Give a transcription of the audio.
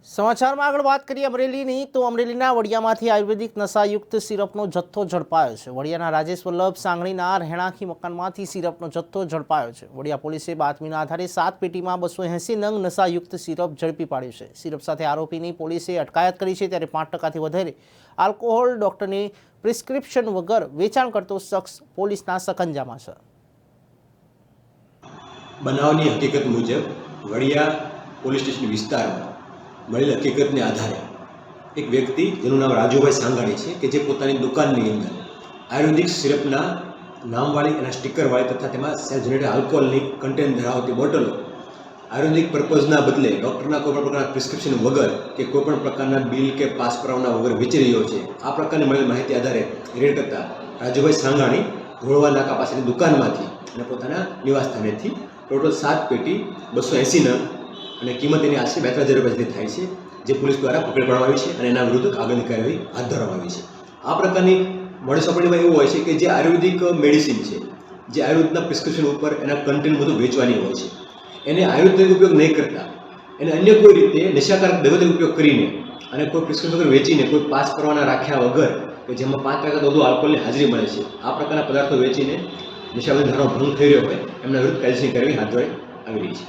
સમાચારમાં આગળ વાત કરીએ અમરેલીની તો અમરેલીના વડિયામાંથી આયુર્વેદિક નશાયુક્ત સિરપનો જથ્થો ઝડપાયો છે। વડિયાના રાજેશ વલ્લભ સાંગણીના રહેણાંકી મકાનમાંથી સિરપનો જથ્થો ઝડપાયો છે। વડિયા પોલીસે બાતમીના આધારે 7 પેટીમાં 280 નંગ નશાયુક્ત સિરપ ઝડપી પાડ્યું છે। સિરપ સાથે આરોપીની પોલીસે અટકાયત કરી છે, ત્યારે 5%થી વધારે આલ્કોહોલ ડોક્ટરની પ્રિસ્ક્રિપ્શન વગર વેચાણ કરતો શખ્સ પોલીસના સકંજામાં છે। બનાવની હકીકત મુજબ વડિયા પોલીસ સ્ટેશન વિસ્તારમાં મળેલ હકીકતને આધારે એક વ્યક્તિ જેનું નામ રાજુભાઈ સાંગાણી છે કે જે પોતાની દુકાનની અંદર આયુર્વેદિક સિરપના નામવાળી અને સ્ટીકરવાળી તથા તેમાં સેલ્ફ જનરેટેડ આલ્કોહોલની કન્ટેન્ટ ધરાવતી બોટલો આયુર્વેદિક પર્પઝના બદલે ડૉક્ટરના કોઈપણ પ્રકારના પ્રિસ્ક્રિપ્શન વગર કે કોઈપણ પ્રકારના બિલ કે પાસ કરાવવાના વગર વેચી રહ્યો છે। આ પ્રકારની મળેલ માહિતી આધારે રેડ કરતા રાજુભાઈ સાંગાણી ધોળવા નાકા પાસેની દુકાનમાંથી અને પોતાના નિવાસસ્થાનેથી ટોટલ 7 પેટી 280 નંગ અને કિંમત એની આશરે 2-3 હજાર રૂપિયા થાય છે, જે પોલીસ દ્વારા પકડી પાડવામાં આવી છે અને એના વિરુદ્ધ આગળની કાર્યવાહી હાથ ધરવામાં આવી છે। આ પ્રકારની મોડસ ઓપરેન્ડીમાં એવું હોય છે કે જે આયુર્વેદિક મેડિસિન છે, જે આયુર્વેદના પ્રિસ્ક્રિપ્શન ઉપર એના કન્ટેન્ટ બધું વેચવાની હોય છે, એને આયુર્વેદિક ઉપયોગ નહીં કરતા એને અન્ય કોઈ રીતે નશાકારક દવાનો ઉપયોગ કરીને અને કોઈ પ્રિસ્ક્રિપ્શન વગર વેચીને કોઈ પાસ કરવાના રાખ્યા વગર કે જેમાં 5% વધુ આલ્કોહોલની હાજરી મળે છે, આ પ્રકારના પદાર્થો વેચીને નશાબંધી ધારાનો ભંગ થઈ રહ્યો હોય એમના વિરુદ્ધ કાયદેસરની કાર્યવાહી હાથ ધરવામાં આવી રહી છે।